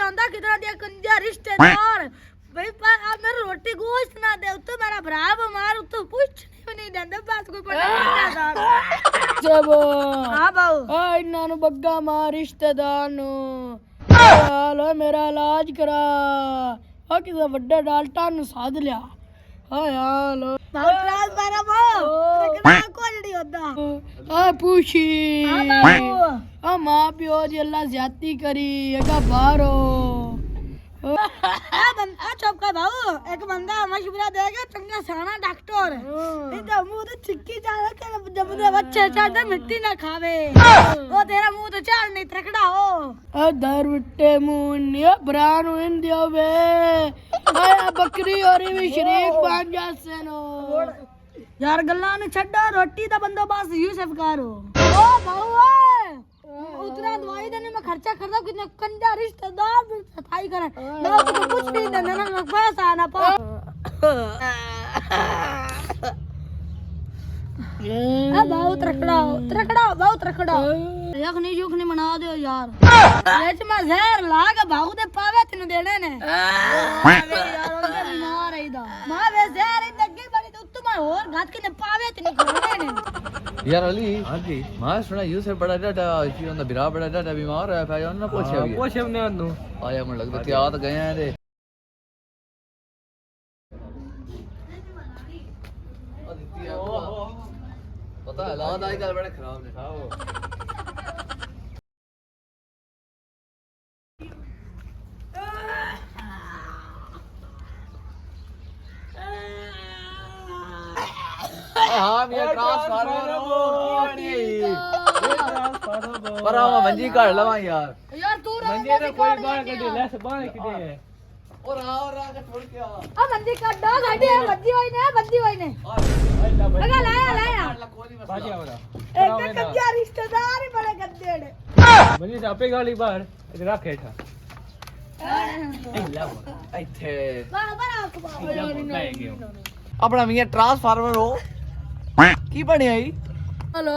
आंदा कितना दिया कंजा रिश्तेदार भाई पर आप मेरे रोटी गोश्त ना दे तो मेरा भरा बीमार तो कुछ नहीं देंदा बस कोई पता जब हां बाऊ आ इन्हां नु बग्गा मार रिश्तेदार नु हाल मेरा इलाज करा आ किसे वड्डे डाल्टा नु साध लिया हाय हाल बाऊ ट्रांस मारा बाऊ कितना कोलड़ी होता आ पूछी हां बाऊ आ मां पियो जी अल्लाह ज्यादती करी एका बारो चुप कर भाऊ एक बंदा मशवरा देगा चंगा साना डॉक्टर इधर मुंह तो चिक्की जाना कर जब दे बच्चे चाहते मिट्टी ना खावे वो तेरा मुंह तो चार नहीं त्रकड़ा हो आ दर विट्टे मुन्निया ब्रानो इंडिया वे आया बकरी और भी शरीक बन जासे नो यार गल्ला ने छड्डो रोटी दा बंदोबस्त यूसुफ करो ओ भाऊ उतना दवाई देने में खर्चा करता कितने कंजा रिश्तेदार भी सफाई करे मैं तो कुछ नहीं देना ना पैसा ना पा बहुत रखड़ा यखनी युखनी मना दो यार लेच में जहर लाग भाऊ दे पावे तनु देने ने यार उनके बीमार है इदा मां वे जहर दग्गी बड़ी तो तुम और घात के ने पावे तनु खोने ने यार अली हां जी मां सुना यूसुफ बड़ा डाटा इसी onda बिरा बड़ा डाटा बीमार है फिर उन्होंने पूछे ने अनु आया मन लगता क्या तो गए हैं रे पता है लाद आई कल बड़े खराब ने खाओ हां मैं ट्रांसफार्मर पर हम मंजी काट लवा यार तू मंजे ने कोई बाहर कढे ले से बाहर किदे और आ के छोड़ के आ मंजी काट दो गाड़ी है बद्दी होई ने लगा लाया बाजी आवड़ा एक कंजा रिश्तेदार ही बड़े गद्दे ने मंजे से आपे गाली बाहर इधर रखे था ਇੱਥੇ बराबर आपको ਆਪਣਾ ਮੀਆਂ ਟਰਾਂਸਫਾਰਮਰ ਹੋ ਕੀ ਬਣਿਆ ਈ हेलो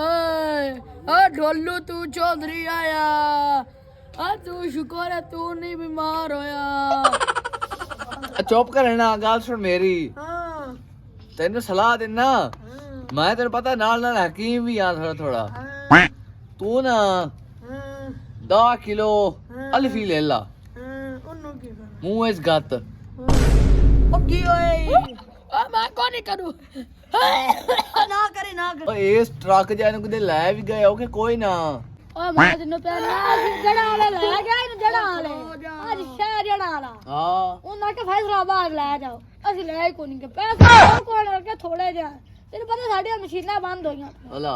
आ ढोलू तू चौधरी आया आ तू शुक्र है तू नहीं बीमार होया ਚੁੱਪ ਕਰਨਾ ਗੱਲ ਸੁਣ ਮੇਰੀ ਤੈਨੂੰ ਸਲਾਹ ਦੇਣਾ ਮੈਂ ਤੈਨੂੰ ਪਤਾ ਨਾਲ ਨਾਲ ਹਕੀਮ ਵੀ ਆ ਥੋੜਾ ਤੂੰ ਨਾ 10 ਕਿਲੋ ਅਲਫੀ ਲੈ ਲਾ ਮੂੰਹ ਇਸ ਗੱਤ ओकी ओए आ मैं कौन नहीं करूं ना करे ਓਏ ਇਸ ਟਰੱਕ ਜਾਂ ਨੂੰ ਕਿਤੇ ਲੈ ਵੀ ਗਏ ਹੋ ਕਿ ਕੋਈ ਨਾ ओ मैं तेन पैना जड़ा वाले ले गया इन जड़ा वाले आज शहर जड़ा वाला ਹਾਂ ਉਹਨਾਂ ਕੇ फैसलाबाद ले जाओ ਅਸੀਂ ਲੈ ਕੋਈ ਨਹੀਂ ਕੇ ਪੈਸੇ ਕੋਲ ਕੇ ਥੋੜੇ ਜਿਹਾ ਤੈਨੂੰ ਪਤਾ ਸਾਡੀਆਂ ਮਸ਼ੀਨਾਂ ਬੰਦ ਹੋਈਆਂ ਹਲਾ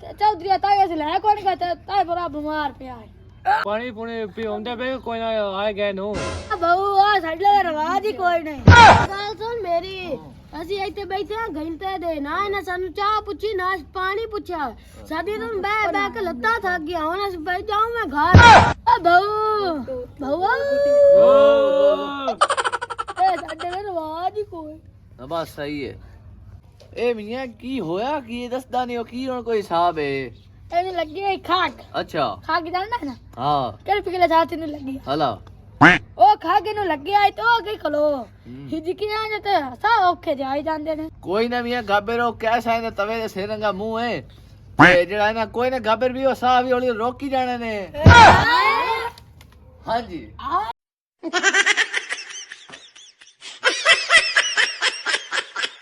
ਤੇ ਚੌਧਰੀ ਤਾਂ ਅਸੀਂ ਲੈ ਕੋਈ ਨਹੀਂ ਕੇ ਤਾਂ ਬੜਾ ਬਿਮਾਰ ਪਿਆ ਹੈ पानी पुणे पीਉਂਦੇ ਬੇ ਕੋਈ ਨਾ ਆਏ ਗਏ ਨੂੰ ਬਾਊ ਆ ਸਾਡੇ ਦਾ ਰਵਾਜ ਹੀ ਕੋਈ ਨਹੀਂ ਗੱਲ ਸੁਣ ਮੇਰੀ ਅਸੀਂ ਇੱਥੇ ਬੈਠੇ ਆ ਘੰਟੇ ਦੇ ਨਾ ਇਹਨਾਂ ਸਾਨੂੰ ਚਾਹ ਪੁੱਛੀ ਨਾ ਪਾਣੀ ਪੁੱਛਿਆ ਸਾਡੀ ਨੂੰ ਬੈ ਕੇ ਲੱਤਾਂ ਥੱਕ ਗਿਆ ਹੁਣ ਅਸੀਂ ਬੈ ਜਾਉਂ ਮੈਂ ਘਰ ਆ ਬਾਊ ਇਹ ਸਾਡੇ ਦਾ ਰਵਾਜ ਹੀ ਕੋਈ ਬਸ ਸਹੀ ਹੈ ਇਹ ਮੀਆਂ ਕੀ ਹੋਇਆ ਕੀ ਦੱਸਦਾ ਨਹੀਂ ਉਹ ਕੀ ਹੁਣ ਕੋਈ ਹਿਸਾਬ ਹੈ ਇਹਨੂੰ ਲੱਗੀ ਹੈ ਖਾਕ ਅੱਛਾ ਖਾਕ ਜਾਣਦਾ ਹੈ ਨਾ ਹਾਂ ਕਿਹੜੇ ਪਿਛਲੇ ਸਾਲ ਤੈਨੂੰ ਲੱਗੀ ਹਲਾ ਉਹ ਖਾ ਕੇ ਨੂੰ ਲੱਗਿਆ ਏ ਤੋ ਗਈ ਖਲੋ ਹਿਜਕੀਆਂ ਜੇ ਤੇ ਸਾ ਔਖੇ ਜਾਈ ਜਾਂਦੇ ਨੇ ਕੋਈ ਨਾ ਮੀਆਂ ਗਾਬੇ ਰੋ ਕੈਸਾ ਹੈ ਤਵੇ ਦੇ ਸਿਰ ਰੰਗਾ ਮੂੰਹ ਹੈ ਤੇ ਜਿਹੜਾ ਨਾ ਕੋਈ ਨਾ ਗਾਬਰ ਵੀ ਉਹ ਸਾਹ ਵੀ ਹੌਲੀ ਰੋਕੀ ਜਾਣੇ ਨੇ ਹਾਂਜੀ